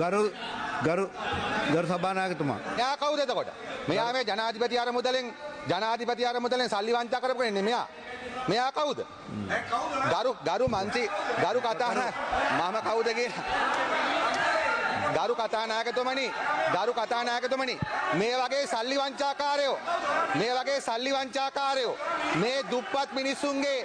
ගරු ගරු ගරු සභානායකතුමා. එයා කවුද එතකොට? මෙයා මේ ජනාධිපති අරමුදලෙන් සල්ලි වංචා කරපු කෙනෙක් නෙමෙයි. මෙයා කවුද? ගරු මන්ත්‍රී ගරු කතානායක මම කවුද කියලා. ගරු කතානායකතුමනි මේ වගේ සල්ලි වංචාකාරයෝ මේ දුප්පත් මිනිස්සුන්ගේ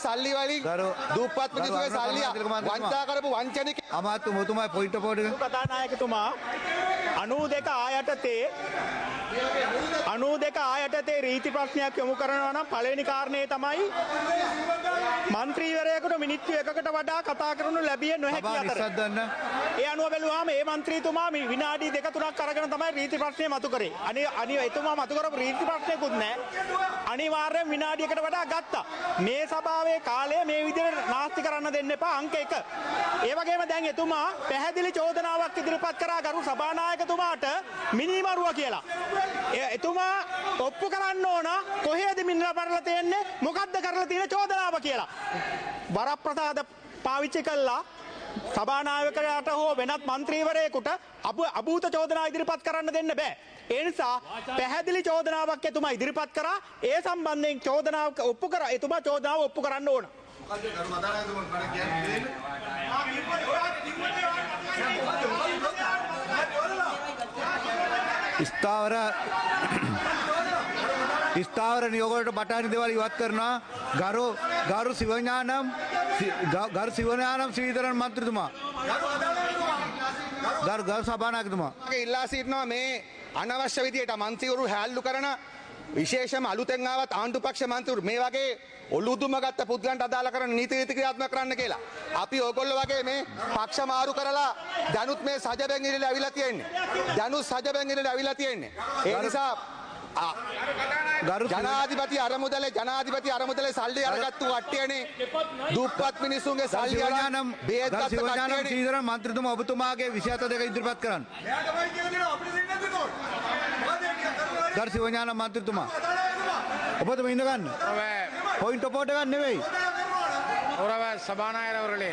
සල්ලි වලින් දුප්පත් මිනිස්සුන්ගේ සල්ලි වංචා කරපු වංචනික අමාත්‍ය මුතුමා පොයින්ට් පොඩ් එක කතානායකතුමා 92 ආයතනයේ රීති ප්‍රශ්නයක් යොමු කරනවා නම් පළවෙනි කාරණේ තමයි මන්ත්‍රීවරයෙකුට මිනිත්තු එකකට වඩා කතා කරනු ලැබිය නොහැකි අතර. ඒ අනුව බැලුවාම මේ මන්ත්‍රීතුමා විනාඩි 2-3ක් අරගෙන තමයි රීති ප්‍රශ්නේ මතු කරේ. අනිව එතුමා මතු කරපු රීති ප්‍රශ්නයකුත් නැහැ. අනිවාර්යෙන් විනාඩියකට වඩා ගත්තා. මේ සභාවේ කාලය මේ විදිහට නාස්ති කරන්න දෙන්න එපා අංක 1. ඒ වගේම දැන් එතුමා පැහැදිලි චෝදනාවක් ඉදිරිපත් කරා ගරු සභානායකතුමාට මිනිමරුවා කියලා. එතුමා ඔප්පු කරන්න ඕන කොහේද මිනිලා පරලා තියෙන්නේ මොකද්ද කරලා තියෙන චෝදනාව කියලා. වරප්‍රසාද පාවිච්චි කළා සභානායකයාට හෝ වෙනත් මන්ත්‍රීවරයෙකුට අභූත චෝදනා ඉදිරිපත් කරන්න දෙන්න බෑ. ඒ නිසා පැහැදිලි චෝදනාවක් එතුමා ඉදිරිපත් කරා. ඒ සම්බන්ධයෙන් චෝදනාව ඔප්පු කරා. එතුමා චෝදනාව ඔප්පු කරන්න ඕන. ස්ථාවර නියෝගවලට බටහිර දේවල් ඉවත් කරනවා ගරු සිවඥානම් ශ්‍රීධරන් මන්ත්‍රීතුමා ගරු සභානායකතුමා ඉල්ලා සිටිනවා මේ අනවශ්‍ය විදියට මන්ත්‍රීවරු හැල්ලු කරන විශේෂම අලුතෙන් ආවත් ආණ්ඩුපක්ෂ මන්ත්‍රීවරු මේ වගේ ඔලුදුම ගත්ත පුද්ගලන්ට අදාළ කරන නීති ක්‍රියාත්මක කරන්න කියලා. අපි ඕගොල්ලෝ වගේ මේ පක්ෂ මාරු කරලා දැනුත් මේ සජබෙන් ඉරලා අවිලා තියෙන්නේ. ඒ නිසා ජනාධිපති අරමුදලේ සල්ලි අරගත්තු කට්ටියනේ දුප්පත් මිනිස්සුන්ගේ සල්ලි අරන් බේත් ගත්ත කට්ටියනේ. ශ්‍රීධරන් මන්ත්‍රීතුමා ඔබතුමාගේ 27 ඉදිරිපත් කරන්න. ගරු සිවඥානම් මන්ත්‍රීතුමා ඔබතුමා ඉඳ ගන්න. පොයින්ට් පොඩ් එකක් නෙවෙයි. கௌரவ சபாநாயகர் அவர்களே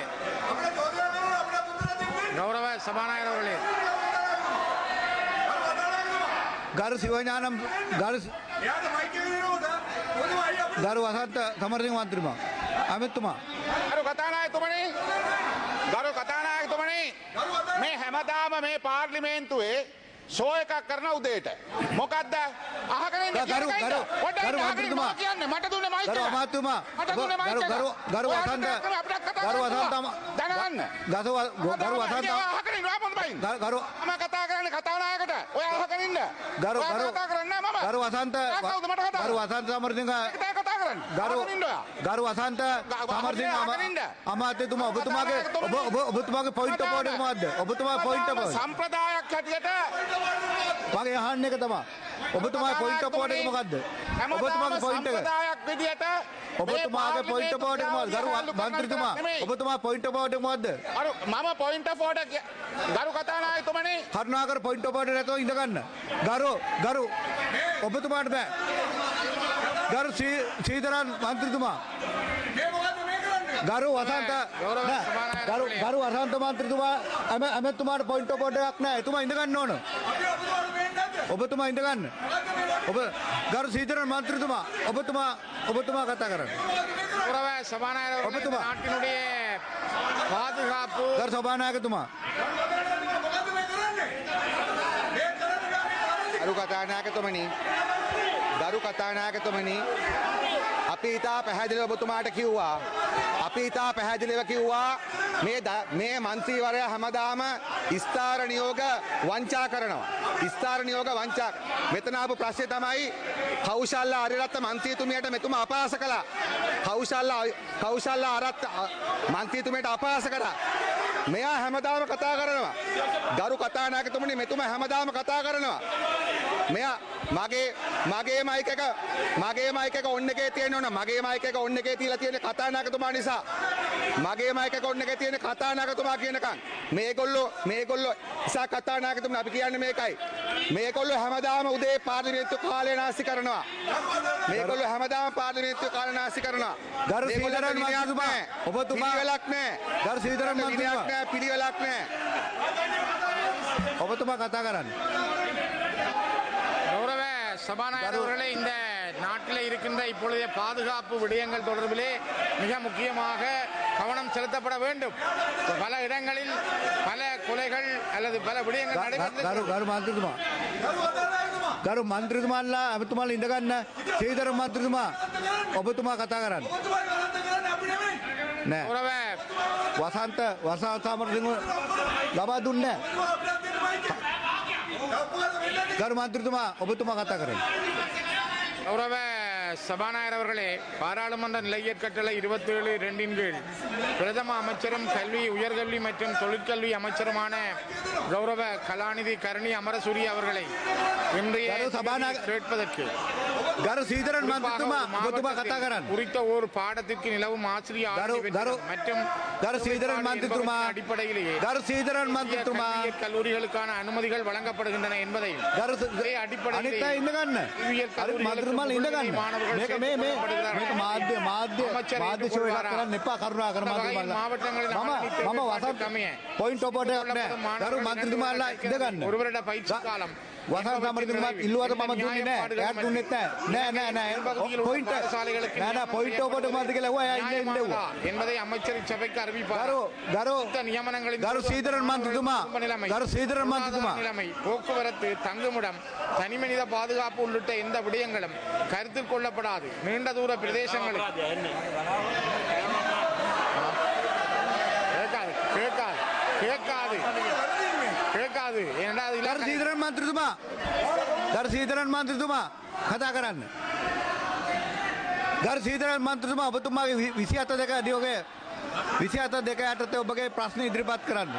ගරු සිවඥානම් ගරු වසන්ත සමරසිංහ මන්ත්‍රීතුමා අමිතුමා ගරු කතානායකතුමනි මේ හැමදාම මේ පාර්ලිමේන්තුවේ ෂෝ එකක් කරන උදේට මොකද්ද අහගෙන ඉන්න ගරු මන්ත්‍රීතුමා කියන්නේ මට දුන්නේ මයික් ගරු අමාත්‍යතුමා ගරු වසන්ත දැනගන්න ගරු වසන්ත අහගෙන ඉන්න ආපොත් බයින් ගරු මම කතා කරන්නේ කතානායකට ඔය අහගෙන ඉන්න ගරු කතා කරන්නේ මම ගරු වසන්ත සමරසිංහ කතා කරන්නේ ගරු වසන්ත සමරසිංහ අමාත්‍යතුමා ඔබතුමාගේ පොයින්ට් පොඩ් එක මොකද්ද? ඔබතුමාගේ පොයින්ට් පොඩ් සම්ප්‍රදායක් හැටියට මගේ අහන්න එක තමයි. ඔබතුමාගේ පොයින්ට් පොඩ් එක මොකද්ද? ඔබතුමාගේ පොයින්ට් එක. සම්ප්‍රදායක් විදියට ඔබතුමාගේ පොයින්ට් පොඩ් එක මොකද්ද? ගරු මන්ත්‍රීතුමා ඔබතුමාගේ පොයින්ට් පොඩ් එක මොකද්ද? මම පොයින්ට් පොඩ් එක ගරු කතානායකතුමනි කරුණාකර පොයින්ට් පොඩ් එක නැතෝ ඉඳ ගන්න. ගරු ඔබතුමාට බෑ. ගරු ශ්‍රීධරන් මන්ත්‍රීතුමා ගරු වසන්ත මන්ත්‍රීතුමා ඇමතුමාට පොයින්ට් පොඩ් එකක් නැහැ. එතුමා ඉඳ ගන්න ඕන. ඔබතුමා ඉඳ ගන්න. ගරු ශ්‍රීධරන් මන්ත්‍රීතුමා ඔබතුමා කතා කරන්න. ගෞරව සභානායකர் ඔබතුමා நாட்டினுடைய பாதுகாப்பு ගරු සභානායකතුමා ගරු කතානායකතුමනි අපි ඉතා පැහැදිලිව ඔබතුමාට කිව්වා මේ මන්ත්‍රීවරයා හැමදාම ස්ථාර නියෝග වංචා කරනවා. මෙතන ආපු ප්‍රශ්නේ තමයි කෞශල්‍ය ආරියරත්න මන්ත්‍රීතුමියට මෙතුමා අපහාස කළා. කෞශල්‍ය ආරත් මන්ත්‍රීතුමියට අපහාස කළා. මෙයා හැමදාම කතා කරනවා. ගරු කතානායකතුමනි මෙතුමා හැමදාම කතා කරනවා. මෙයා මගේ මයික් එක ඔන් එකේ තියෙන්න ඕන. මගේ මයික් එක ඔන් එකේ තියලා තියෙන්නේ කතානායකතුමා නිසා. මගේ මයික කොන්න එක තියෙන කතානායකතුමා කියනකම් මේගොල්ලෝ ඉසා කතානායකතුමා අපි කියන්නේ මේකයි. මේගොල්ලෝ හැමදාම උදේ පාර්ලිමේන්තු කාලය නාස්ති කරනවා. මේගොල්ලෝ හැමදාම පාර්ලිමේන්තු කාලය නාස්ති කරනවා. ගරු සීදරන් මන්ත්‍රීතුමා ඔබතුමා පිළිවෙලක් නැහැ. ගරු සීදරන් මන්ත්‍රීතුමා පිළිවෙලක් නැහැ. ඔබතුමා කතා කරන්න. கௌரவ சபாநாயகர் அவர்களே, இந்த நாட்டில் இருக்கின்ற இப்பொழுதைய பாதுகாப்பு விடயங்கள் தொடர்பிலே மிக முக்கியமாக கவனம் செலுத்தப்பட வேண்டும். பல இடங்களில் பல கொலைகள் அல்லது பல விடயங்கள் நடைபெற்று ගරු මන්ත්‍රීතුමාලා ඔබතුමාලා ඉඳ ගන්න. සීදරන් මන්ත්‍රීතුමා ඔබතුමා කතා කරන්න. නෑ. கௌரவ වසන්ත සමරසිංහ ලබා දුන්නේ නෑ. ගරු මන්ත්‍රීතුමා ඔබතුමා කතා කරන්න. கௌரவ சபாநாயகர் அவர்களே, பாராளுமன்ற நிலையற் கட்டளை 27(2) கீழ் பிரதம அமைச்சரும் கல்வி உயர்கல்வி மற்றும் தொழிற்கல்வி அமைச்சருமான கௌரவ கலாநிதி கருணி அமரசூரிய அவர்களை இன்றைய கேட்பதற்கு ගරු සීදරන් මන්ත්‍රීතුමා ඔබතුමා කතා කරන්න. குறித்த ஒரு பாடத்திற்கு நிலவும் ஆசிரியர் மற்றும் ගරු සීදරන් මන්ත්‍රීතුමා அடிப்படையிலேயே ගරු සීදරන් මන්ත්‍රීතුමා கல்வியியற் கல்லூரிகளுக்கான அனுமதிகள் வழங்கப்படுகின்றன என்பதையும் ගරු அடிப்படையில் අනිත් අය ඉඳ ගන්න. මන්ත්‍රීතුමාලා ඉඳ ගන්න. මේක මාධ්‍ය ෂෝ එකක් කරන්න එපා කරුණාකර මන්ත්‍රීතුමාලා. මම වසන්ත පොයින්ට් ඔෆ් ඕඩර් එකක් නෑ. ගරු මන්ත්‍රීතුමාලා ඉඳ ගන්න. ஒரு வருட பயிற்சி காலம் වසන්ත සමරසිංහතුමා ඉල්ලුවට මම දුන්නේ නෑ. එයාට දුන්නෙත් නෑ. පොයින්ට් පොයින්ට් ඔෆ් ඕඩර් මාධ්‍ය කියලා එයා ඉන්න என்பதை அமைச்சர் சபைக்கு அறிவிப்பார். நியமனங்களின் ගරු සීදරන් මන්ත්‍රීතුමා ගරු සීදරன் மந்திரிතුமா நிலைமை, போக்குவரத்து, தங்குமிடம், தனிமனித பாதுகாப்பு உள்ளிட்ட எந்த விடயங்களும் கருத்தில் கொள்ளப்படாது. நீண்ட தூர பிரதேசங்களில் கேட்காது. ගරු සීදරන් මන්ත්‍රීතුමා ගරු සීදරන් මන්ත්‍රීතුමා කතා කරන්න. ගරු සීදරන් මන්ත්‍රීතුමා ඔබතුමාගේ 27(2) අධියෝගය 27(2) යටතේ ඔබගේ ප්‍රශ්න ඉදිරිපත් කරන්න.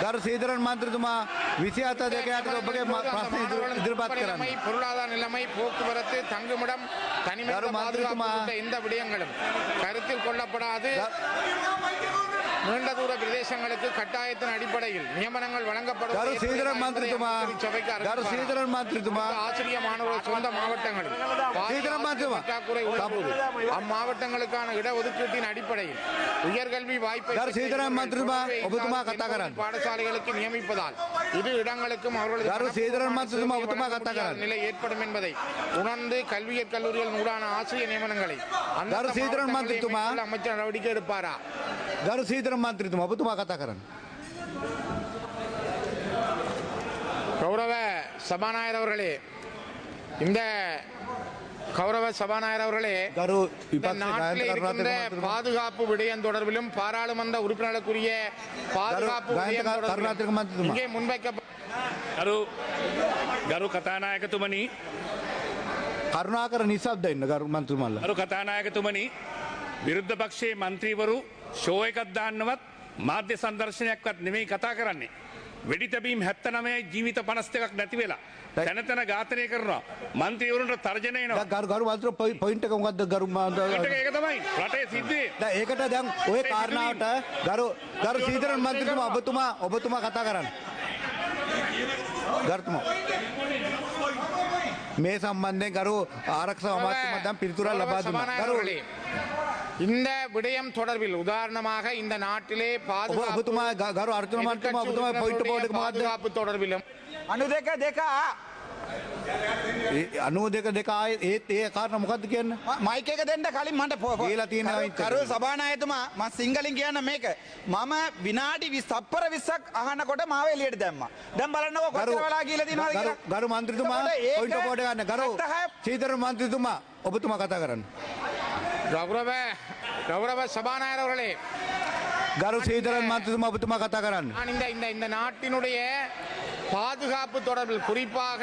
ගරු සීදරන් මන්ත්‍රීතුමා 27(2) යටතේ ඔබගේ ප්‍රශ්න ඉදිරිපත් කරන්න. பொருளாதார நிலைமை, போக்குவரத்து, தங்குமிடம், தனிமனித பாதுகாப்பு உள்ளிட்ட எந்த விடயங்களும் கருத்தில் கொள்ளப்படாது. நீண்ட தூர பிரதேசங்களுக்கு கட்டாயத்தின் அடிப்படையில் நியமனங்கள் வழங்கப்படும். ගරු සීදරන් මන්ත්‍රීතුමා ගරු සීදරන් මන්ත්‍රීතුමා ஆசிரிய மாணவர்கள் சொந்த மாவட்டங்களில் பற்றாக்குறை உள்ளபோது அம்மாவட்டங்களுக்கான இடஒதுக்கீட்டின் அடிப்படையில் உயர்கல்வி வாய்ப்பை ගරු සීදරන් මන්ත්‍රීතුමා ඔබතුමා කතා කරන්න. பாடசாலைகளுக்கு நியமிப்பதால் இரு இடங்களுக்கும் ගරු සීදරන් මන්ත්‍රීතුමා ඔබතුමා කතා කරන්න. நிலை ஏற்படும் என்பதை உணர்ந்து கல்வியற் கல்லூரிகள் ஊடான ஆசிரிய நியமனங்களை ගරු සීදරන් මන්ත්‍රීතුමා அமைச்சர் நடவடிக்கை எடுப்பாரா? ගරු සීදරන් මන්ත්‍රීතුමා ඔබතුමා කතා කරන්න. கௌரவ சபாநாயகர் அவர்களே, இந்த கௌரவ சபாநாயகர் அவர்களே, ගරු இந்த විපක්ෂ நாட்டில் නායක இருக்கின்ற කරුණාතිලක பாதுகாப்பு விடயம் தொடர்பிலும் பாராளுமன்ற உறுப்பினர்களுக்குரிய பாதுகாப்பு விடயம் කරුණාතිලක தொடர்பிலும் මන්ත්‍රීතුමා இங்கே முன்வைக்கப்பட்ட ගරු කතානායකතුමනි කරුණාකර නිසබ්ද ඉන්න ගරු මන්ත්‍රීතුමාලා. ගරු කතානායකතුමනි විරුද්ධ පක්ෂයේ මන්ත්‍රීවරු ෂෝ එකක් දාන්නවත් මාධ්‍ය සංදර්ශනයක්වත් නෙමෙයි කතා කරන්නේ. වෙඩි තැබීම් 79 ජීවිත 52ක් නැති වෙලා තැන තැන ඝාතනය කරනවා. මන්ත්‍රීවරුන්ට තර්ජන එනවා. ගරු මන්ත්‍රී පොයින්ට් එක මොකද්ද ගරු ඒක තමයි රටේ සිද්ධියේ. දැන් ඒකට දැන් ওই කාරණාවට ගරු සීදරන් මන්ත්‍රීතුමා ඔබතුමා කතා කරන්න. ගරුතුමා මේ සම්බන්ධයෙන් ගරු ආරක්ෂක අමාත්‍යතුමා දැන් පිළිතුරක් ලබා දුන්නා. ගරු இந்த விடயம் தொடர்பில் உதாரணமாக இந்த நாட்டிலே ඔබතුමා ගරු අර්ජුන මන්ත්‍රීතුමා ඔබතුමා පොයින්ට් පොඩ් එක මොකද්ද? பாதுகாப்பு தொடர்பிலும் 92 ආයේ ඒත් ඒ කාරණා මොකද්ද කියන්නේ? මයික් එක දෙන්න කලින් මට කියලා තියෙනවා ඉතින්. කරු සභානායකතුමා මම සිංහලෙන් කියන්න මේක. මම විනාඩි 20 තප්පර 20ක් අහනකොට මාව එළියට දැම්මා. දැන් බලන්නකෝ කොච්චර වෙලා කියලා තියෙනවද කියලා. ගරු මන්ත්‍රීතුමා පොයින්ට් පොඩ් එක ගන්න. ගරු සීදරන් මන්ත්‍රීතුමා ඔබතුමා කතා කරන්න. கௌரவ சபாநாயகர் அவர்களே, ගරු සීදරන් මන්ත්‍රීතුමා ඔබතුමා කතා කරන්න. இந்த நாட்டினுடைய பாதுகாப்பு தொடர்பில் குறிப்பாக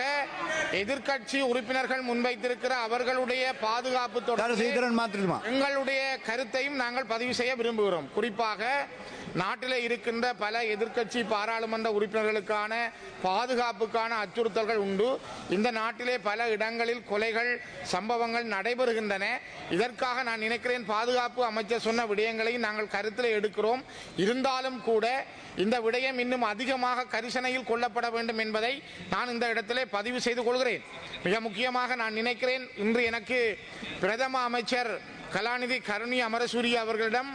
எதிர்க்கட்சி உறுப்பினர்கள் முன்வைத்திருக்கிற அவர்களுடைய பாதுகாப்பு ගරු தொடர்பில் සීදරන් මන්ත්‍රීතුමා எங்களுடைய கருத்தையும் நாங்கள் பதிவு செய்ய விரும்புகிறோம். குறிப்பாக நாட்டிலே இருக்கின்ற பல எதிர்க்கட்சி பாராளுமன்ற உறுப்பினர்களுக்கான பாதுகாப்புக்கான அச்சுறுத்தல்கள் உண்டு. இந்த நாட்டிலே பல இடங்களில் கொலைகள் சம்பவங்கள் நடைபெறுகின்றன. இதற்காக நான் நினைக்கிறேன் பாதுகாப்பு அமைச்சர் சொன்ன விடயங்களை நாங்கள் கருத்தில் எடுக்கிறோம். இருந்தாலும் கூட இந்த விடயம் இன்னும் அதிகமாக கரிசனையில் கொள்ளப்பட வேண்டும் என்பதை நான் இந்த இடத்திலே பதிவு செய்து கொள்கிறேன். மிக முக்கியமாக நான் நினைக்கிறேன், இன்று எனக்கு பிரதம அமைச்சர் கலாநிதி கருணி அமரசூரிய அவர்களிடம்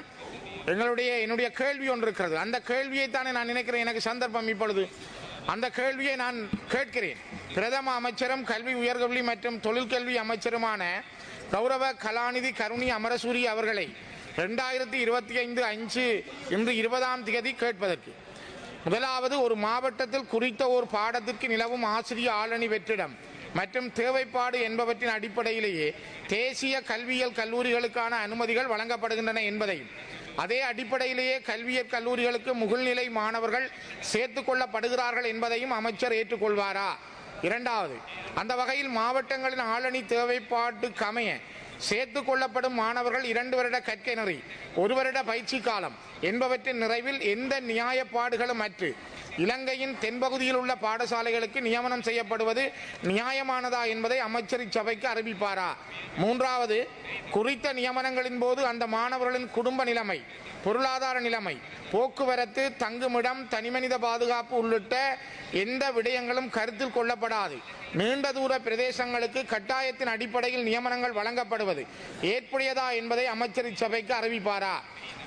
என்னுடைய கேள்வி ஒன்று இருக்கிறது. அந்த கேள்வியை தானே நான் நினைக்கிறேன், எனக்கு சந்தர்ப்பம் இப்பொழுது அந்த கேள்வியை நான் கேட்கிறேன். பிரதம அமைச்சரும் கல்வி உயர்கல்வி மற்றும் தொழிற்கல்வி அமைச்சருமான கௌரவ கலாநிதி கருணி அமரசூரிய அவர்களை 2025 இன்று 20ஆம் தேதி கேட்பதற்கு, முதலாவது ஒரு மாவட்டத்தில் குறித்த ஒரு பாடத்திற்கு நிலவும் ஆசிரிய ஆளணி வெற்றிடம் மற்றும் தேவைப்பாடு என்பவற்றின் அடிப்படையிலேயே தேசிய கல்வியியல் கல்லூரிகளுக்கான அனுமதிகள் வழங்கப்படுகின்றன என்பதையும், அதே அடிப்படையிலேயே கல்வியியல் கல்லூரிகளுக்கு முகழ்நிலை மாணவர்கள் சேர்த்துக் கொள்ளப்படுகிறார்கள் என்பதையும் அமைச்சர் ஏற்றுக்கொள்வாரா? இரண்டாவது, அந்த வகையில் மாவட்டங்களின் ஆளணி தேவைப்பாட்டுக்கு அமைய சேர்த்துக் கொள்ளப்படும் மாணவர்கள் 2 வருட கற்கை நெறி 1 வருட பயிற்சி காலம் என்பவற்றின் நிறைவில் எந்த நியாயப்பாடுகளும் அற்று இலங்கையின் தென்பகுதியில் உள்ள பாடசாலைகளுக்கு நியமனம் செய்யப்படுவது நியாயமானதா என்பதை அமைச்சர் இச்சபைக்கு அறிவிப்பாரா? மூன்றாவது, குறித்த நியமனங்களின் போது அந்த மாணவர்களின் குடும்ப நிலைமை, பொருளாதார நிலைமை, போக்குவரத்து, தங்குமிடம், தனிமனித பாதுகாப்பு உள்ளிட்ட எந்த விடயங்களும் கருத்தில் கொள்ளப்படாது நீண்ட தூர பிரதேசங்களுக்கு கட்டாயத்தின் அடிப்படையில் நியமனங்கள் வழங்கப்படுவது ஏற்புடையதா என்பதை அமைச்சர் இச்சபைக்கு அறிவிப்பாரா?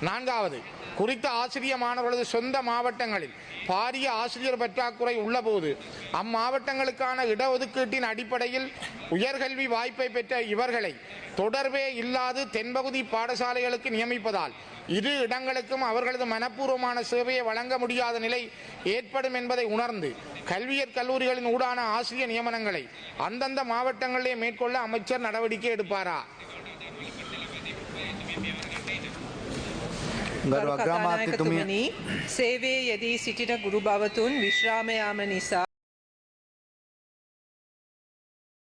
நான்காவது, குறித்த ஆசிரிய மாணவர்களது சொந்த மாவட்டங்களில் பாரிய ஆசிரியர் பற்றாக்குறை உள்ளபோது அம்மாவட்டங்களுக்கான இடஒதுக்கீட்டின் அடிப்படையில் உயர்கல்வி வாய்ப்பை பெற்ற இவர்களை தொடர்பே இல்லாது தென்பகுதி பாடசாலைகளுக்கு நியமிப்பதால் 2 இடங்களுக்கும் அவர்களது மனப்பூர்வமான சேவையை வழங்க முடியாத நிலை ஏற்படும் என்பதை உணர்ந்து கல்வியற் கல்லூரிகளின் ஊடான ஆசிரியர் நியமனங்களை அந்தந்த மாவட்டங்களிலே மேற்கொள்ள அமைச்சர் நடவடிக்கை எடுப்பாரா? ගරු කතානායකතුමනි, සේවයේ යෙදී සිටින ගුරු භවතුන් විශ්‍රාම යාම නිසා